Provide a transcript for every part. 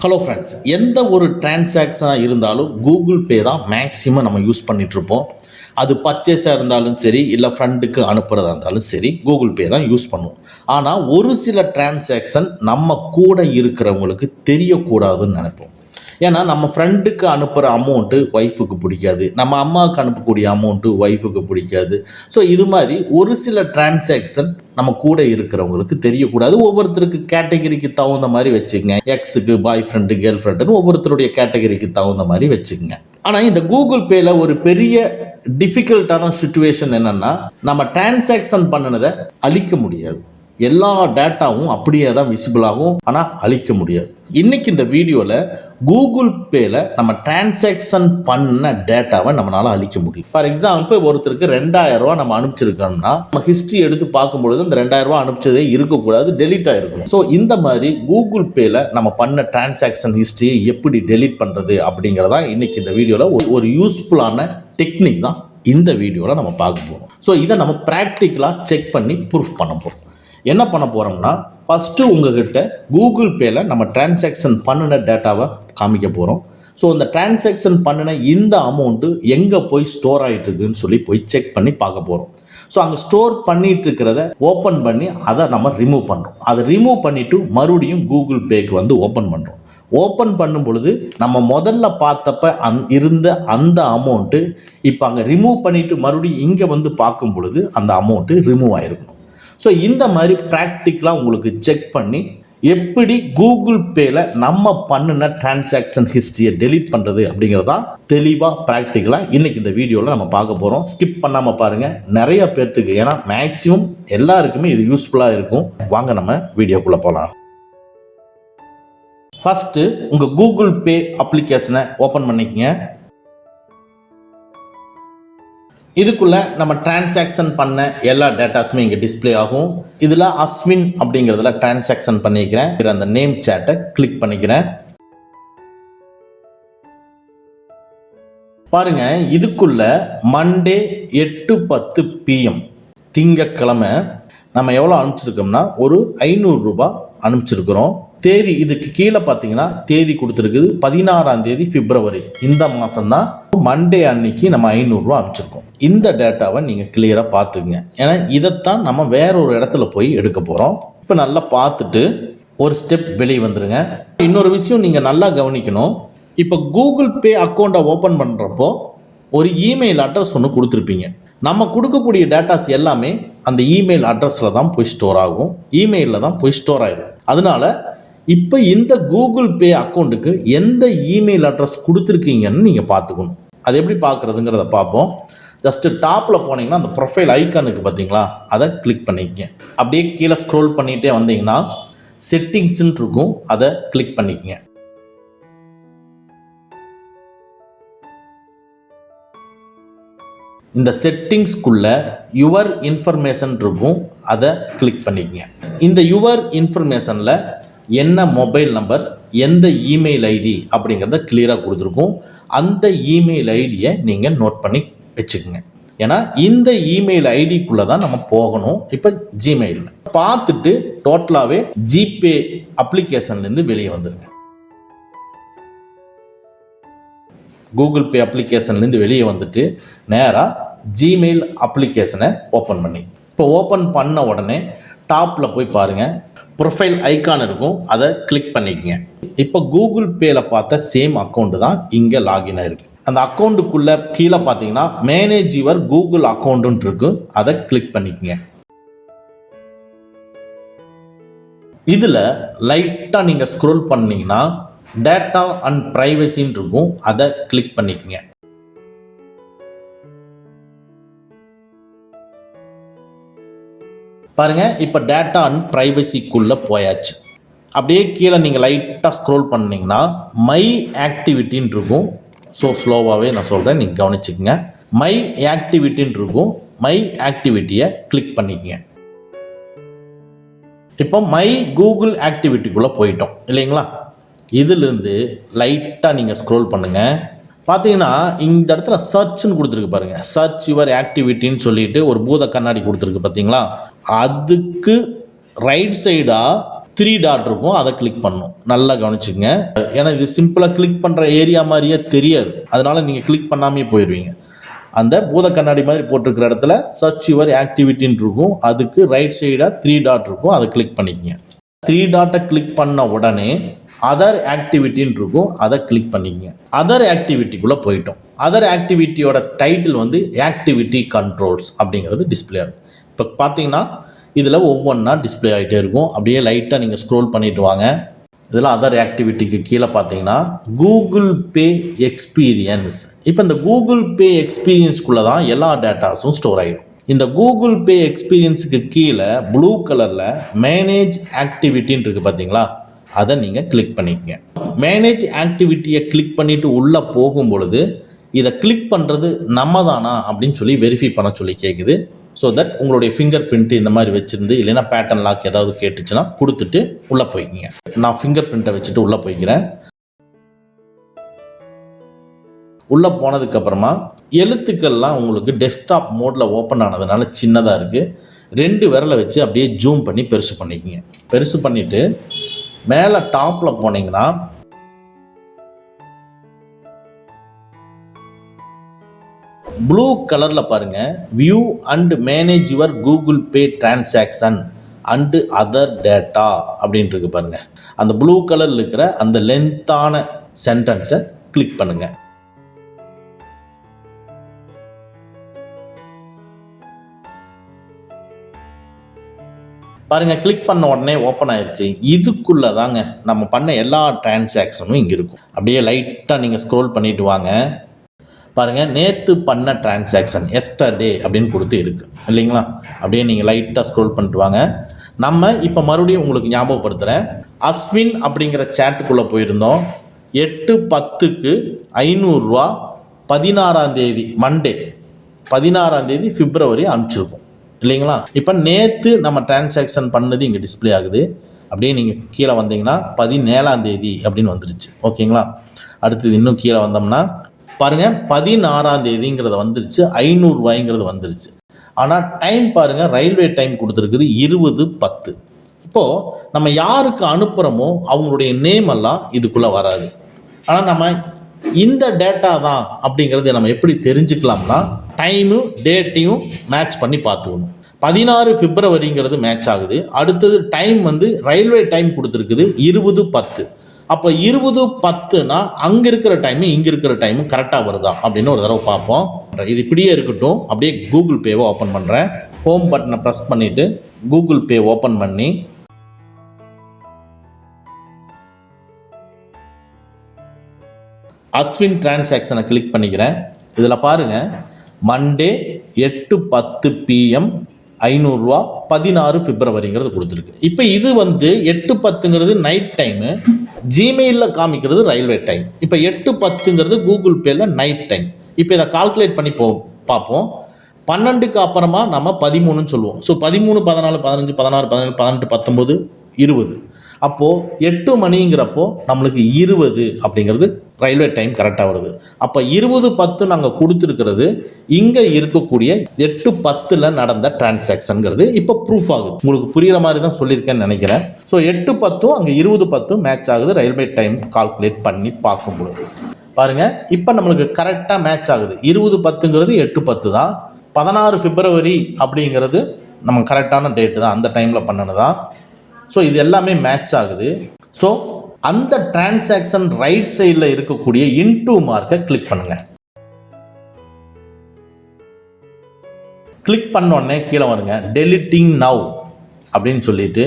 Hello friends, எந்த ஒரு டிரான்சாக்ஷனாக இருந்தாலும் கூகுள் பே தான் மேக்ஸிமம் நம்ம யூஸ் பண்ணிகிட்ருப்போம். அது பர்ச்சேஸாக இருந்தாலும் சரி, இல்லை ஃப்ரெண்டுக்கு அனுப்புகிறதா இருந்தாலும் சரி, கூகுள் பே தான் யூஸ் பண்ணுவோம். ஆனால் ஒரு சில டிரான்சாக்ஷன் நம்ம கூட இருக்கிறவங்களுக்கு தெரியக்கூடாதுன்னு நினைப்போம். ஏன்னா நம்ம ஃப்ரெண்டுக்கு அனுப்புகிற அமௌண்ட்டு ஒய்ஃபுக்கு பிடிக்காது, நம்ம அம்மாவுக்கு அனுப்பக்கூடிய அமௌண்ட்டு ஒய்ஃபுக்கு பிடிக்காது. ஸோ இது மாதிரி ஒரு சில டிரான்சாக்ஷன் நம்ம கூட இருக்கிறவங்களுக்கு தெரியக்கூடாது. ஒவ்வொருத்தருக்கு கேட்டகரிக்கு தகுந்த மாதிரி வச்சுக்கங்க. எக்ஸுக்கு பாய் ஃப்ரெண்டு, கேர்ள் ஃப்ரெண்டுன்னு ஒவ்வொருத்தருடைய கேட்டகரிக்கு தகுந்த மாதிரி வச்சுக்கோங்க. ஆனால் இந்த கூகுள் பேல ஒரு பெரிய டிஃபிகல்ட்டான சுச்சுவேஷன் என்னன்னா, நம்ம டிரான்சாக்ஷன் பண்ணினதை அழிக்க முடியாது. எல்லா டேட்டாவும் அப்படியே தான் விசிபிள் ஆகும், ஆனால் அழிக்க முடியாது. இன்னைக்கு இந்த வீடியோவில் கூகுள் பேல நம்ம டிரான்சாக்ஷன் பண்ண டேட்டாவை நம்மளால அழிக்க முடியும். ஃபார் எக்ஸாம்பிள், ஒருத்தருக்கு 2000 ரூபா நம்ம அனுப்பிச்சிருக்கோம்னா, நம்ம ஹிஸ்ட்ரி எடுத்து பார்க்கும்பொழுது அந்த 2000 ரூபா அனுப்பிச்சதே இருக்கக்கூடாது, டெலிட் ஆயிருக்கணும். ஸோ இந்த மாதிரி கூகுள் பேல நம்ம பண்ண டிரான்சாக்ஷன் ஹிஸ்ட்ரியை எப்படி டெலிட் பண்ணுறது அப்படிங்கிறதா இன்னைக்கு இந்த வீடியோவில் ஒரு யூஸ்ஃபுல்லான டெக்னிக் தான் இந்த வீடியோவில் நம்ம பார்க்க போகிறோம். ஸோ இதை நம்ம ப்ராக்டிக்கலாக செக் பண்ணி ப்ரூஃப் பண்ண போகிறோம். என்ன பண்ண போகிறோம்னா, ஃபஸ்ட்டு உங்ககிட்ட கூகுள் பேல நம்ம டிரான்சாக்ஷன் பண்ணின டேட்டாவை காமிக்க போகிறோம். ஸோ இந்த டிரான்சாக்ஷன் பண்ணின இந்த அமௌண்ட்டு எங்கே போய் ஸ்டோர் ஆகிட்டு இருக்குன்னு சொல்லி போய் செக் பண்ணி பார்க்க போகிறோம். ஸோ அங்கே ஸ்டோர் பண்ணிட்டு இருக்கிறத ஓப்பன் பண்ணி அதை நம்ம ரிமூவ் பண்ணுறோம். அதை ரிமூவ் பண்ணிவிட்டு மறுபடியும் கூகுள் பேக்கு வந்து ஓப்பன் பண்ணுறோம். ஓப்பன் பண்ணும் பொழுது நம்ம முதல்ல பார்த்தப்ப இருந்த அந்த அமௌண்ட்டு இப்போ அங்கே ரிமூவ் பண்ணிவிட்டு மறுபடியும் இங்கே வந்து பார்க்கும் பொழுது அந்த அமௌண்ட்டு ரிமூவ் ஆகிருக்கணும். ஸோ இந்த மாதிரி ப்ராக்டிக்கலாக உங்களுக்கு செக் பண்ணி எப்படி கூகுள் பேல நம்ம பண்ணின டிரான்சாக்ஷன் ஹிஸ்ட்ரியை டெலீட் பண்ணுறது அப்படிங்கிறதா தெளிவாக ப்ராக்டிக்கலாக இன்றைக்கி இந்த வீடியோவில் நம்ம பார்க்க போகிறோம். ஸ்கிப் பண்ணாமல் பாருங்கள். நிறைய பேர்த்துக்கு, ஏன்னா மேக்ஸிமம் எல்லாருக்குமே இது யூஸ்ஃபுல்லாக இருக்கும். வாங்க நம்ம வீடியோக்குள்ளே போகலாம். ஃபஸ்ட்டு உங்கள் கூகுள் பே அப்ளிகேஷனை ஓப்பன் பண்ணிக்கங்க. இதுக்குள்ளே நம்ம டிரான்சாக்ஷன் பண்ண எல்லா டேட்டாஸுமே இங்கே டிஸ்பிளே ஆகும். இதில் அஸ்வின் அப்படிங்கிறதுல டிரான்சாக்ஷன் பண்ணிக்கிறேன். அந்த நேம் சேட்டை கிளிக் பண்ணிக்கிறேன். பாருங்க, இதுக்குள்ள மண்டே 8:10 PM திங்கக்கிழமை நம்ம எவ்வளோ அனுப்பிச்சிருக்கோம்னா ஒரு 500 ரூபாய் அனுப்பிச்சிருக்கிறோம். தேதி இதுக்கு கீழே பார்த்தீங்கன்னா தேதி கொடுத்துருக்குது 16ஆம் தேதி பிப்ரவரி. இந்த மாதம் தான் மண்டே அன்னைக்கு நம்ம 500 ரூபா அனுப்பிச்சிருக்கோம். இந்த டேட்டாவை நீங்கள் கிளியராக பார்த்துக்குங்க. ஏன்னா இதைத்தான் நம்ம வேற ஒரு இடத்துல போய் எடுக்க போகிறோம். இப்போ நல்லா பார்த்துட்டு ஒரு ஸ்டெப் வெளியே வந்துடுங்க. இன்னொரு விஷயம் நீங்கள் நல்லா கவனிக்கணும். இப்போ கூகுள் பே அக்கௌண்ட்டை ஓப்பன் பண்ணுறப்போ ஒரு இமெயில் அட்ரஸ் ஒன்று கொடுத்துருப்பீங்க. நம்ம கொடுக்கக்கூடிய டேட்டாஸ் எல்லாமே அந்த இமெயில் அட்ரஸில் தான் போய் ஸ்டோர் ஆகும், இமெயிலில் தான் போய் ஸ்டோர் ஆகிடும். அதனால இப்போ இந்த கூகுள் பே அக்கௌண்ட்டுக்கு எந்த இமெயில் அட்ரஸ் கொடுத்துருக்கீங்கன்னு நீங்கள் பார்த்துக்கணும். அது எப்படி பார்க்குறதுங்கிறத பார்ப்போம். ஜஸ்ட்டு டாப்பில் போனீங்கன்னா அந்த ப்ரொஃபைல் ஐக்கானுக்கு பார்த்தீங்களா, அதை கிளிக் பண்ணிக்கங்க. அப்படியே கீழே ஸ்க்ரோல் பண்ணிகிட்டே வந்தீங்கன்னா செட்டிங்ஸ்ன்னு இருக்கும், அதை கிளிக் பண்ணிக்கங்க. இந்த செட்டிங்ஸ்குள்ள யுவர் இன்ஃபர்மேஷன் இருக்கும், அதை கிளிக் பண்ணிக்கங்க. இந்த யுவர் இன்ஃபர்மேஷனில் என்ன மொபைல் நம்பர், எந்த இமெயில் ஐடி அப்படிங்கிறத கிளியராக கொடுத்துருக்கும். அந்த இமெயில் ஐடியை நீங்கள் நோட் பண்ணி வச்சுக்கோங்க. ஏன்னா இந்த இமெயில் ஐடிக்குள்ளே தான் நம்ம போகணும். இப்போ ஜிமெயிலில் பார்த்துட்டு டோட்டலாகவே ஜிபே அப்ளிகேஷன்லேருந்து வெளியே வந்துடுங்க. கூகுள் பே அப்ளிகேஷன்லேருந்து வெளியே வந்துட்டு நேராக ஜிமெயில் அப்ளிகேஷனை ஓப்பன் பண்ணி, இப்போ ஓப்பன் பண்ண உடனே டாப்பில் போய் பாருங்கள், ப்ரொஃபைல் ஐக்கான் இருக்கும், அதை கிளிக் பண்ணிக்கங்க. இப்போ கூகுள் பேல பார்த்த சேம் அக்கௌண்ட் தான் இங்கே லாகின் ஆயிருக்கு. அந்த அக்கௌண்ட்டுக்குள்ளே கீழே பார்த்தீங்கன்னா மேனேஜ் யுவர் கூகுள் அக்கௌண்ட்டுன்னு இருக்கு, அதை கிளிக் பண்ணிக்கங்க. இதில் லைட்டாக நீங்கள் ஸ்க்ரோல் பண்ணீங்கன்னா டேட்டா அண்ட் ப்ரைவசின்னு இருக்கும், அதை கிளிக் பண்ணிக்கங்க. பாருங்க, இப்போ டேட்டா அண்ட் ப்ரைவசிக்குள்ளே போயாச்சு. அப்படியே கீழே நீங்கள் லைட்டாக ஸ்க்ரோல் பண்ணிங்கன்னா மை ஆக்டிவிட்டின்னு இருக்கும். ஸோ ஸ்லோவாகவே நான் சொல்கிறேன், நீங்கள் கவனிச்சுக்கங்க. மை ஆக்டிவிட்டின்னு இருக்கும், மை ஆக்டிவிட்டியை கிளிக் பண்ணிக்கங்க. இப்போ மை கூகுள் ஆக்டிவிட்டிக்குள்ளே போயிட்டோம் இல்லைங்களா? இதிலிருந்து லைட்டாக நீங்கள் ஸ்க்ரோல் பண்ணுங்கள். பார்த்தீங்கன்னா இந்த இடத்துல சர்ச்னு கொடுத்துருக்கு பாருங்கள். சர்ச் யுவர் ஆக்டிவிட்டின்னு சொல்லிட்டு ஒரு பூத கண்ணாடி கொடுத்துருக்கு பார்த்தீங்களா? அதுக்கு ரைட் சைடாக த்ரீ டாட் இருக்கும், அதை கிளிக் பண்ணணும். நல்லா கவனிச்சுங்க. ஏன்னா இது சிம்பிளாக கிளிக் பண்ணுற ஏரியா மாதிரியே தெரியாது, அதனால நீங்கள் கிளிக் பண்ணாமே போயிடுவீங்க. அந்த பூத கண்ணாடி மாதிரி போட்டிருக்கிற இடத்துல சர்ச் யுவர் ஆக்டிவிட்டின்னு இருக்கும், அதுக்கு ரைட் சைடாக த்ரீ டாட் இருக்கும், அதை கிளிக் பண்ணிக்கங்க. த்ரீ டாட்டை கிளிக் பண்ண உடனே அதர் ஆக்டிவிட்டின்னு இருக்கும், அதை கிளிக் பண்ணிக்கங்க. அதர் ஆக்டிவிட்டிக்குள்ளே போயிட்டோம். அதர் ஆக்டிவிட்டியோட டைட்டில் வந்து ஆக்டிவிட்டி கண்ட்ரோல்ஸ் அப்படிங்கிறது டிஸ்பிளே ஆகும். இப்போ பார்த்தீங்கன்னா இதில் ஒவ்வொன்றா டிஸ்பிளே ஆகிட்டே இருக்கும். அப்படியே லைட்டாக நீங்கள் ஸ்க்ரோல் பண்ணிட்டு வாங்க. இதில் அதர் ஆக்டிவிட்டிக்கு கீழே பார்த்தீங்கன்னா கூகுள் பே எக்ஸ்பீரியன்ஸ். இப்போ இந்த கூகுள் பே எக்ஸ்பீரியன்ஸ்குள்ளே தான் எல்லா டேட்டாஸும் ஸ்டோர் ஆகிடும். இந்த கூகுள் பே எக்ஸ்பீரியன்ஸுக்கு கீழே ப்ளூ கலரில் மேனேஜ் ஆக்டிவிட்டின்னு இருக்குது பார்த்தீங்களா, அதை நீங்கள் கிளிக் பண்ணிக்கங்க. மேனேஜ் ஆக்டிவிட்டியை கிளிக் பண்ணிவிட்டு உள்ளே போகும் பொழுது இதை கிளிக் பண்ணுறது நம்ம தானா அப்படின்னு சொல்லி வெரிஃபை பண்ண சொல்லி கேட்குது. ஸோ தட் உங்களுடைய ஃபிங்கர் பிரிண்ட்டு இந்த மாதிரி வச்சுருந்து, இல்லைன்னா பேட்டர்ன் லாக் ஏதாவது கேட்டுச்சுன்னா கொடுத்துட்டு உள்ளே போய்க்கிங்க. நான் ஃபிங்கர் பிரிண்ட்டை வச்சுட்டு உள்ளே போய்க்கிறேன். உள்ளே போனதுக்கப்புறமா எழுத்துக்கள்லாம் உங்களுக்கு டெஸ்க்டாப் மோடில் ஓப்பன் ஆனதுனால சின்னதாக இருக்குது. 2 விரலை வச்சு அப்படியே ஜூம் பண்ணி பெருசு பண்ணிக்கங்க. பெருசு பண்ணிவிட்டு மேலே டாப்பில் போனீங்கன்னா ப்ளூ கலரில் பாருங்கள், view and manage your Google Pay transaction and other data அப்படின்ட்டு இருக்கு பாருங்கள். அந்த ப்ளூ கலரில் இருக்கிற அந்த லென்த்தான சென்டென்ஸை கிளிக் பண்ணுங்கள். பாருங்கள், கிளிக் பண்ண உடனே ஓப்பன் ஆயிடுச்சு. இதுக்குள்ளே தாங்க நம்ம பண்ண எல்லா டிரான்சாக்ஷனும் இங்கே இருக்கும். அப்படியே லைட்டாக நீங்கள் ஸ்க்ரோல் பண்ணிட்டு வாங்க. பாருங்கள், நேற்று பண்ண டிரான்சாக்ஷன் எஸ்டர்டே அப்படின்னு கொடுத்து இருக்குது இல்லைங்களா. அப்படியே நீங்கள் லைட்டாக ஸ்க்ரோல் பண்ணிட்டு வாங்க. நம்ம இப்போ மறுபடியும் உங்களுக்கு ஞாபகப்படுத்துகிறேன். அஸ்வின் அப்படிங்கிற சேட்டுக்குள்ளே போயிருந்தோம். 8/10க்கு 500 ரூபா 16ஆம் தேதி மண்டே 16ஆம் தேதி பிப்ரவரி அனுப்பிச்சிருக்கோம் இல்லைங்களா. இப்போ நேற்று நம்ம டிரான்சாக்ஷன் பண்ணது இங்கே டிஸ்பிளே ஆகுது. அப்படியே நீங்கள் கீழே வந்தீங்கன்னா 17ஆம் தேதி அப்படின்னு வந்துருச்சு. ஓகேங்களா. அடுத்தது இன்னும் கீழே வந்தோம்னா பாருங்கள், 16ஆம் தேதிங்கிறது வந்துருச்சு, 500 ரூபாய்ங்கிறது வந்துருச்சு. ஆனால் டைம் பாருங்கள், ரயில்வே டைம் கொடுத்துருக்குது 20:10. இப்போது நம்ம யாருக்கு அனுப்புகிறோமோ அவங்களுடைய நேம் எல்லாம் இதுக்குள்ளே வராது. ஆனால் நம்ம இந்த டேட்டா தான் அப்படிங்கிறத நம்ம எப்படி தெரிஞ்சுக்கலாம்னா, டைமு டேட்டையும் மேட்ச் பண்ணி பார்த்துக்கணும். 16 பிப்ரவரிங்கிறது மேட்ச் ஆகுது. அடுத்தது டைம் வந்து ரயில்வே டைம் கொடுத்துருக்குது 20:10. அப்போ 20:10னா அங்கே இருக்கிற டைமு இங்கே இருக்கிற டைமு கரெக்டாக வருதா அப்படின்னு ஒரு தடவை பார்ப்போம். இது இப்படியே இருக்கட்டும். அப்படியே கூகுள் பேவை ஓப்பன் பண்ணுறேன். ஹோம் பட்டனை ப்ரெஸ் பண்ணிவிட்டு கூகுள் பே ஓப்பன் பண்ணி அஸ்வின் டிரான்சாக்ஷனை கிளிக் பண்ணிக்கிறேன். இதில் பாருங்கள், மண்டே 8:10 PM 500 ரூபா 16 பிப்ரவரிங்கிறது கொடுத்துருக்கு. இப்போ இது வந்து 8:10ங்கிறது நைட் டைமு, ஜிமெயிலில் காமிக்கிறது ரயில்வே டைம். இப்போ 8:10ங்கிறது கூகுள் பேயில் நைட் டைம். இப்போ இதை கால்குலேட் பண்ணி பார்ப்போம். 12க்கு அப்புறமா நம்ம 13ன்னு சொல்லுவோம். ஸோ 13, 14, 15, 16, 17, 18, 19, 20. அப்போது 8 மணிங்கிறப்போ நம்மளுக்கு 20 அப்படிங்கிறது ரயில்வே டைம் கரெக்டாக வருது. அப்போ 20:10 நாங்கள் கொடுத்துருக்கிறது இங்கே இருக்கக்கூடிய 8:10 நடந்த டிரான்சாக்ஷனுங்கிறது இப்போ ப்ரூஃப் ஆகுது. உங்களுக்கு புரிகிற மாதிரி தான் சொல்லியிருக்கேன்னு நினைக்கிறேன். ஸோ 8:10 அங்கே 20:10 மேட்ச் ஆகுது ரயில்வே டைம் கால்குலேட் பண்ணி பார்க்கும்பொழுது. பாருங்கள், இப்போ நம்மளுக்கு கரெக்டாக மேட்ச் ஆகுது. 20:10ங்கிறது 8:10 தான். 16 பிப்ரவரி அப்படிங்கிறது நம்ம கரெக்டான டேட்டு தான், அந்த டைமில் பண்ணது தான். ஸோ இது எல்லாமே மேட்ச் ஆகுது. ஸோ அந்த டிரான்சாக்ஷன் ரைட் சைடில் இருக்கக்கூடிய இன்டூ மார்க்கை கிளிக் பண்ணுங்கள். கிளிக் பண்ணோடனே கீழே வருங்க, டெலிட்டிங் நவ் அப்படின்னு சொல்லிட்டு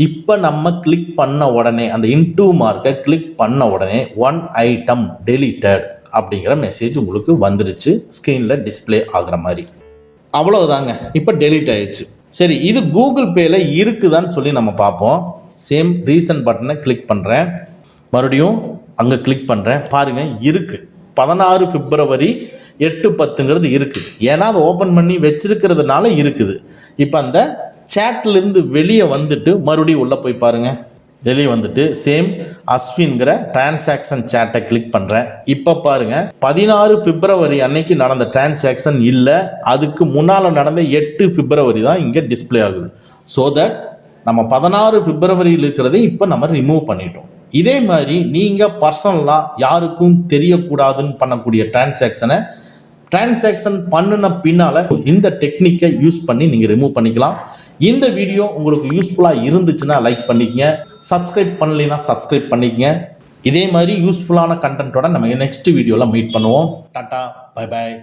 இப்போ நம்ம கிளிக் பண்ண உடனே அந்த இன்டூ மார்க்கை கிளிக் பண்ண உடனே 1 item deleted அப்படிங்கிற மெசேஜ் உங்களுக்கு வந்துருச்சு, ஸ்க்ரீனில் டிஸ்பிளே ஆகிற மாதிரி. அவ்வளவுதாங்க, இப்போ டெலீட் ஆயிடுச்சு. சரி, இது கூகுள் பேயில் இருக்குதான்னு சொல்லி நம்ம பார்ப்போம். சேம் ரீசன்ட் பட்டனை கிளிக் பண்ணுறேன். மறுபடியும் அங்கே கிளிக் பண்ணுறேன். பாருங்கள், இருக்குது. 16 பிப்ரவரி 8:10ங்கிறது இருக்குது. ஏன்னா அதை ஓப்பன் பண்ணி வச்சிருக்கிறதுனால இருக்குது. இப்போ அந்த சேட்லேருந்து வெளியே வந்துட்டு மறுபடியும் உள்ளே போய் பாருங்கள். வெளியே வந்துட்டு சேம் அஸ்வின்கிற டிரான்சாக்ஷன் சேட்டை கிளிக் பண்ணுறேன். இப்போ பாருங்கள், 16 பிப்ரவரி அன்னைக்கு நடந்த டிரான்சாக்ஷன் இல்லை, அதுக்கு முன்னால் நடந்த 8 பிப்ரவரி தான் இங்கே டிஸ்பிளே ஆகுது. ஸோ தட் நம்ம 16 பிப்ரவரியில் இருக்கிறதை இப்போ நம்ம ரிமூவ் பண்ணிட்டோம். இதே மாதிரி நீங்கள் பர்சனலாக யாருக்கும் தெரியக்கூடாதுன்னு பண்ணக்கூடிய டிரான்சாக்ஷன் பண்ணின பின்னால் இந்த டெக்னிக்கை யூஸ் பண்ணி நீங்கள் ரிமூவ் பண்ணிக்கலாம். இந்த வீடியோ உங்களுக்கு யூஸ்ஃபுல்லாக இருந்துச்சுன்னா லைக் பண்ணிக்கங்க, சப்ஸ்கிரைப் பண்ணலைன்னா சப்ஸ்கிரைப் பண்ணிக்கங்க. இதே மாதிரி யூஸ்ஃபுல்லான கண்டென்ட்டோட நம்ம நெக்ஸ்ட் வீடியோவில் மீட் பண்ணுவோம். Tata, bye bye.